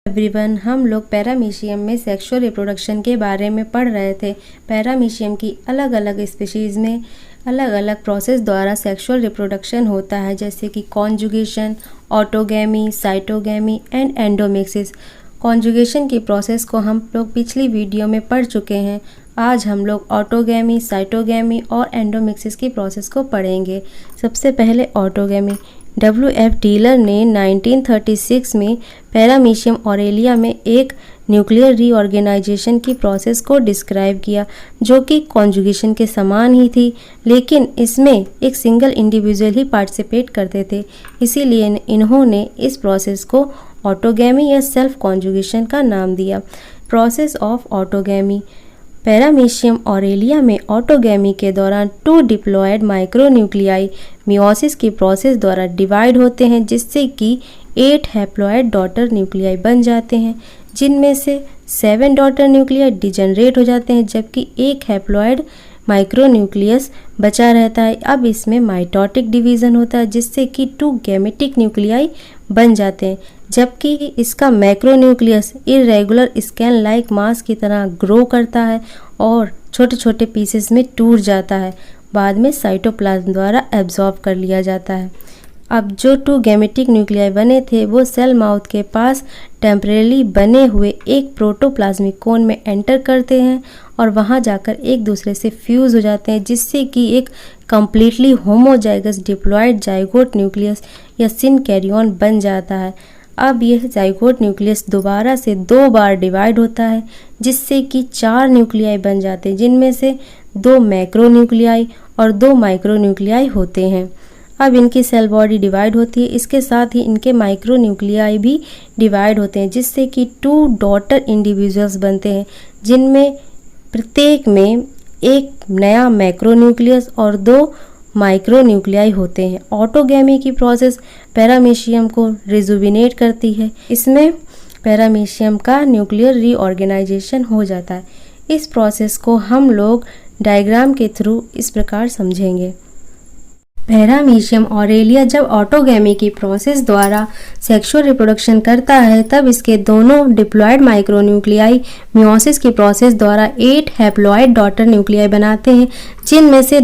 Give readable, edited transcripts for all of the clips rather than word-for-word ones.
Everyone, हम लोग paramecium में सेक्सुअल रिप्रोडक्शन के बारे में पढ़ रहे थे। पैरामीशियम की अलग अलग स्पीशीज़ में अलग अलग प्रोसेस द्वारा सेक्सुअल रिप्रोडक्शन होता है, जैसे कि कॉन्जुगेशन, ऑटोगैमी, साइटोगैमी एंड एंडोमिक्सिस। कॉन्जुगेशन की प्रोसेस को हम लोग पिछली वीडियो में पढ़ चुके हैं। आज हम लोग ऑटोगैमी, साइटोगैमी और एंडोमिक्सिस की प्रोसेस को पढ़ेंगे। सबसे पहले ऑटोगैमी। W.F. टीलर ने 1936 में पैरामीशियम ऑरेलिया में एक न्यूक्लियर रीऑर्गेनाइजेशन की प्रोसेस को डिस्क्राइब किया, जो कि कॉन्जुगेशन के समान ही थी, लेकिन इसमें एक सिंगल इंडिविजुअल ही पार्टिसिपेट करते थे। इसीलिए इन्होंने इस प्रोसेस को ऑटोगैमी या सेल्फ कॉन्जुगेशन का नाम दिया। Process of autogamy. Paramecium Aurelia में ऑटोगैमी के दौरान 2 डिप्लॉयड माइक्रोन्यूक्लियाई मियोसिस की प्रोसेस द्वारा डिवाइड होते हैं, जिससे कि 8 हैप्लॉयड डॉटर न्यूक्लियाई बन जाते हैं, जिनमें से 7 डॉटर न्यूक्लियाई डिजनरेट हो जाते हैं, जबकि 1 हैप्लॉयड माइक्रोन्यूक्लियस बचा रहता है। अब इसमें माइटोटिक डिवीज़न होता है, जिससे कि 2 गैमेटिक न्यूक्लियाई बन जाते हैं, जबकि इसका macronucleus irregular scan like mass की तरह ग्रो करता है और छोटे छोटे पीसेस में टूट जाता है। बाद में साइटोप्लाज्म द्वारा एब्जॉर्ब कर लिया जाता है। अब जो 2 गैमेटिक न्यूक्लियाई बने थे वो सेल माउथ के पास टेम्परेली बने हुए एक प्रोटोप्लाज्मिक कोन में एंटर करते हैं और वहां जाकर एक दूसरे से फ्यूज़ हो जाते हैं, जिससे कि एक completely homozygous diploid zygote nucleus या सिनकैरियन बन जाता है। अब यह जाइगोट न्यूक्लियस दोबारा से 2 बार डिवाइड होता है, जिससे कि 4 न्यूक्लियाई बन जाते हैं, जिनमें से 2 मैक्रोन्यूक्लियाई और 2 माइक्रोन्यूक्लियाई होते हैं। अब इनकी सेल बॉडी डिवाइड होती है, इसके साथ ही इनके माइक्रोन्यूक्लियाई भी डिवाइड होते हैं, जिससे कि 2 डॉटर इंडिविजुअल्स बनते हैं, जिनमें प्रत्येक में एक नया मैक्रोन्यूक्लियस और 2 माइक्रोन्यूक्लियाई होते हैं। ऑटोगैमी की प्रोसेस पैरामीशियम को रिजुविनेट करती है। इसमें पैरामीशियम का न्यूक्लियर रीऑर्गेनाइजेशन हो जाता है। इस प्रोसेस को हम लोग डायग्राम के थ्रू इस प्रकार समझेंगे। पैरामीशियम ऑरेलिया जब ऑटोगैमी की प्रोसेस द्वारा सेक्सुअल रिप्रोडक्शन करता है, तब इसके दोनों डिप्लॉयड माइक्रोन्यूक्लियाई मियोसिस की प्रोसेस द्वारा 8 हैप्लॉयड डॉटर न्यूक्लियाई बनाते हैं, जिनमें से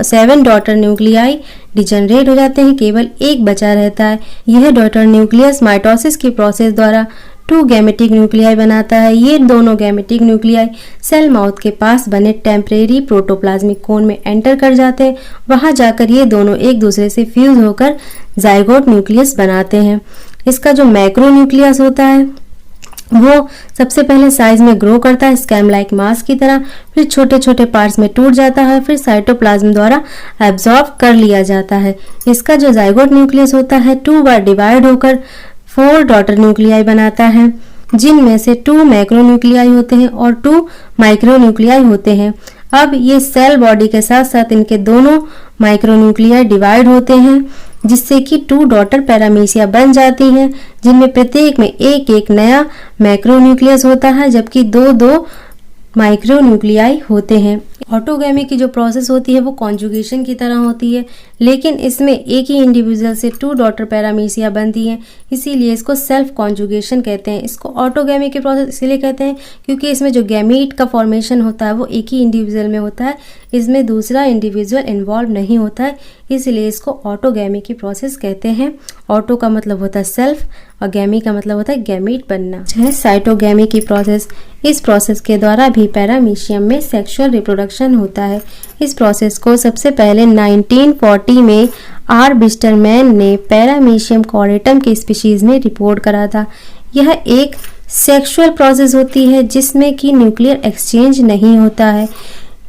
7 डॉटर न्यूक्लियाई डिजनरेट हो जाते हैं, केवल 1 बचा रहता है। यह डॉटर न्यूक्लियस माइटोसिस की प्रोसेस द्वारा 2 गैमेटिक न्यूक्लियाई बनाता है। ये दोनों गैमेटिक न्यूक्लियाई सेल माउथ के पास बने टेम्परेरी प्रोटोप्लाज्मिक कोन में एंटर कर जाते हैं। वहां जाकर ये दोनों एक दूसरे से फ्यूज होकर जाइगोट न्यूक्लियस बनाते हैं। इसका जो मैक्रोन्यूक्लियस होता है वो सबसे पहले साइज में ग्रो करता है स्कैम लाइक मास की तरह, फिर छोटे छोटे पार्ट्स में टूट जाता है, फिर साइटोप्लाज्म द्वारा एब्जॉर्ब कर लिया जाता है। इसका जो जाइगोट न्यूक्लियस होता है 2 बार डिवाइड होकर 4 डॉटर न्यूक्लियाई बनाता है, जिनमें से 2 मैक्रोन्यूक्लियाई होते हैं और 2 माइक्रोन्यूक्लियाई होते हैं। अब ये सेल बॉडी के साथ साथ इनके दोनों माइक्रोन्यूक्लियाई डिवाइड होते हैं, जिससे कि 2 डॉटर पैरामीशिया बन जाती हैं, जिनमें प्रत्येक में एक एक नया मैक्रोन्यूक्लियस होता है, जबकि 2 माइक्रोन्यूक्लियाई होते हैं। ऑटोगैमी की जो प्रोसेस होती है वो कॉन्जुगेशन की तरह होती है, लेकिन इसमें एक ही इंडिविजुअल से 2 डॉटर पैरामीशिया बनती हैं, इसीलिए इसको सेल्फ कॉन्जुगेशन कहते हैं। इसको ऑटोगैमी की प्रोसेस इसलिए कहते हैं क्योंकि इसमें जो गैमीट का फॉर्मेशन होता है वो एक ही इंडिविजुअल में होता है, इसमें दूसरा इंडिविजुअल इन्वॉल्व नहीं होता है, इसलिए इसको ऑटोगैमी की प्रोसेस कहते हैं। ऑटो का मतलब होता है सेल्फ और गैमी का मतलब होता है गैमीट बनना। है साइटोगैमी की प्रोसेस। इस प्रोसेस के द्वारा भी पैरामीशियम में सेक्सुअल रिप्रोडक्शन होता है। इस प्रोसेस को सबसे पहले 1940 में आर बिस्टरमैन ने पैरामीशियम कॉरेटम की स्पीशीज में रिपोर्ट करा था। यह एक सेक्सुअल प्रोसेस होती है जिसमें कि न्यूक्लियर एक्सचेंज नहीं होता है,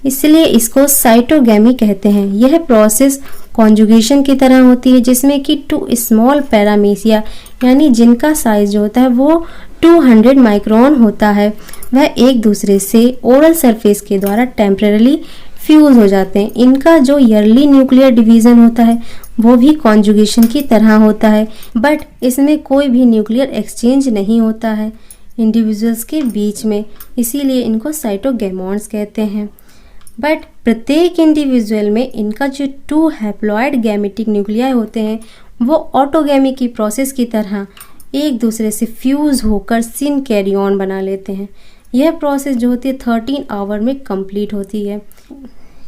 इसलिए इसको साइटोगैमी कहते हैं। यह प्रोसेस कॉन्जुगेशन की तरह होती है, जिसमें कि 2 स्मॉल पैरामीशिया यानी जिनका साइज जो होता है वो 200 माइक्रोन होता है, वह एक दूसरे से ओरल सरफेस के द्वारा टेम्परेली फ्यूज हो जाते हैं। इनका जो ईयरली न्यूक्लियर डिवीजन होता है वो भी कॉन्जुगेशन की तरह होता है, बट इसमें कोई भी न्यूक्लियर एक्सचेंज नहीं होता है इंडिविजुअल्स के बीच में, इसीलिए इनको साइटोगैमॉन्स कहते हैं। बट प्रत्येक इंडिविजुअल में इनका जो 2 हैप्लॉयड गैमेटिक न्यूक्लियाई होते हैं वो ऑटोगैमी की प्रोसेस की तरह एक दूसरे से फ्यूज़ होकर सिन कैरियन बना लेते हैं। यह प्रोसेस जो होती है 13 आवर में कंप्लीट होती है।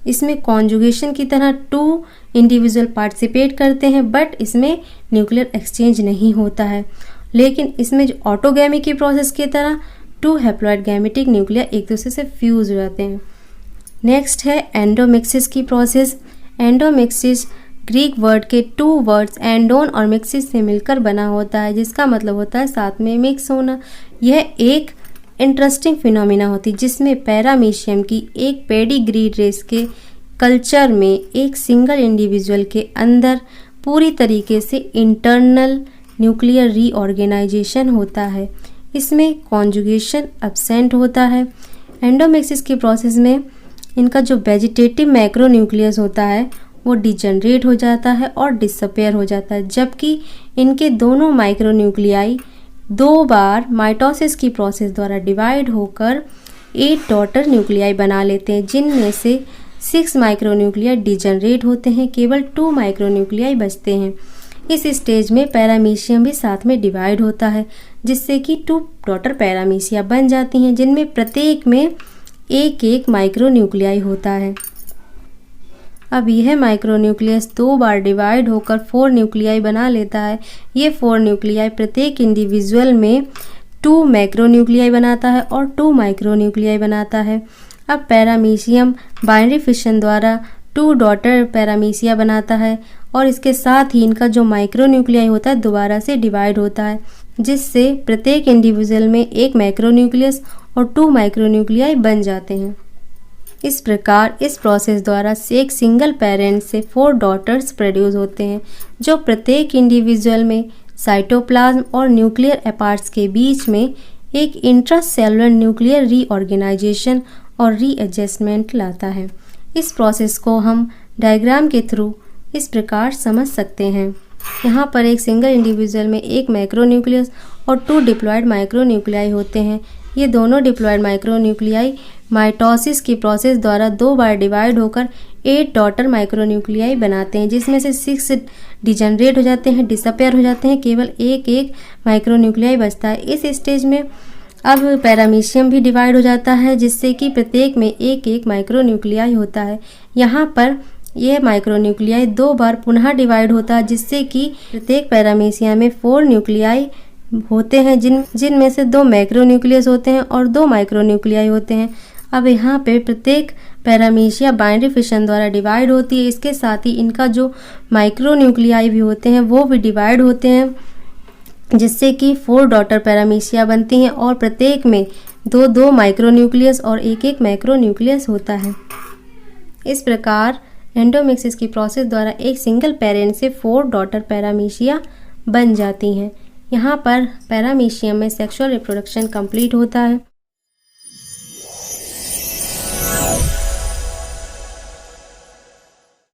इसमें कॉन्जुगेशन की तरह 2 इंडिविजुअल पार्टिसिपेट करते हैं, बट इसमें न्यूक्लियर एक्सचेंज नहीं होता है। लेकिन इसमें जो ऑटोगैमी की प्रोसेस की तरह 2 हैप्लॉइड गैमेटिक न्यूक्लिया एक दूसरे से फ्यूज हो जाते हैं। नेक्स्ट है एंडोमिक्सिस की प्रोसेस। एंडोमिक्सिस ग्रीक वर्ड के 2 वर्ड्स एंडोन और मिक्सिस से मिलकर बना होता है, जिसका मतलब होता है साथ में मिक्स होना। यह एक इंटरेस्टिंग फिनोमिना होती है जिसमें पैरामीशियम की एक पेडिग्री रेस के कल्चर में एक सिंगल इंडिविजुअल के अंदर पूरी तरीके से इंटरनल न्यूक्लियर रीऑर्गेनाइजेशन होता है। इसमें कॉन्जुगेशन एब्सेंट होता है। एंडोमिक्सिस की प्रोसेस में इनका जो वेजिटेटिव मैक्रोन्यूक्लियस होता है वो डिजनरेट हो जाता है और डिसअपेयर हो जाता है, जबकि इनके दोनों माइक्रोन्यूक्लियाई 2 बार माइटोसिस की प्रोसेस द्वारा डिवाइड होकर 8 डॉटर न्यूक्लियाई बना लेते हैं, जिनमें से 6 माइक्रोन्यूक्लियाई डिजनरेट होते हैं, केवल 2 माइक्रोन्यूक्लियाई बचते हैं। इस स्टेज में पैरामीशियम भी साथ में डिवाइड होता है, जिससे कि 2 डॉटर पैरामीशिया बन जाती हैं, जिनमें प्रत्येक में एक माइक्रोन्यूक्लियाई होता है। अब यह माइक्रोन्यूक्लियस 2 बार डिवाइड होकर 4 न्यूक्लियाई बना लेता है। ये 4 न्यूक्लियाई प्रत्येक इंडिविजुअल में 2 मैक्रोन्यूक्लियाई बनाता है और 2 माइक्रोन्यूक्लियाई बनाता है। अब पैरामीशियम बाइनरी फिशन द्वारा 2 डॉटर पैरामीशिया बनाता है और इसके साथ ही इनका जो माइक्रोन्यूक्लियाई होता है दोबारा से डिवाइड होता है, जिससे प्रत्येक इंडिविजुअल में 1 मैक्रोन्यूक्लियस और 2 माइक्रोन्यूक्लियाई बन जाते हैं। इस प्रकार इस प्रोसेस द्वारा एक सिंगल पेरेंट से 4 डॉटर्स प्रोड्यूस होते हैं, जो प्रत्येक इंडिविजुअल में साइटोप्लाज्म और न्यूक्लियर अपार्ट्स के बीच में एक इंट्रासेलुलर न्यूक्लियर रीऑर्गेनाइजेशन और रीएडजस्टमेंट लाता है। इस प्रोसेस को हम डायग्राम के थ्रू इस प्रकार समझ सकते हैं। यहाँ पर एक सिंगल इंडिविजुअल में 1 मैक्रोन्यूक्लियस और 2 डिप्लॉयड माइक्रोन्यूक्लियाई होते हैं। ये दोनों डिप्लॉयड माइक्रोन्यूक्लियाई माइटोसिस की प्रोसेस द्वारा 2 बार डिवाइड होकर 8 डॉटर माइक्रोन्यूक्लियाई बनाते हैं, जिसमें से 6 डिजनरेट हो जाते हैं, डिसअपेयर हो जाते हैं, केवल एक माइक्रोन्यूक्लियाई बचता है। इस स्टेज में अब पैरामीशियम भी डिवाइड हो जाता है, जिससे कि प्रत्येक में एक माइक्रोन्यूक्लियाई होता है। यहाँ पर यह माइक्रोन्यूक्लियाई 2 बार पुनः डिवाइड होता है, जिससे कि प्रत्येक पैरामीशिया में 4 न्यूक्लियाई होते हैं, जिनमें से 2 मैक्रोन्यूक्लियस होते हैं और 2 माइक्रोन्यूक्लियाई होते हैं। अब यहाँ पे प्रत्येक पैरामीशिया बाइनरी फिशन द्वारा डिवाइड होती है। इसके साथ ही इनका जो माइक्रोन्यूक्लियाई भी होते हैं वो भी डिवाइड होते हैं, जिससे कि 4 डॉटर पैरामीशिया बनती हैं और प्रत्येक में 2 माइक्रोन्यूक्लियस और एक मैक्रोन्यूक्लियस होता है। इस प्रकार एंडोमिक्सिस की प्रोसेस द्वारा एक सिंगल पेरेंट से 4 डॉटर पैरामीशिया बन जाती हैं। यहाँ पर पैरामीशियम में सेक्सुअल रिप्रोडक्शन कंप्लीट होता है।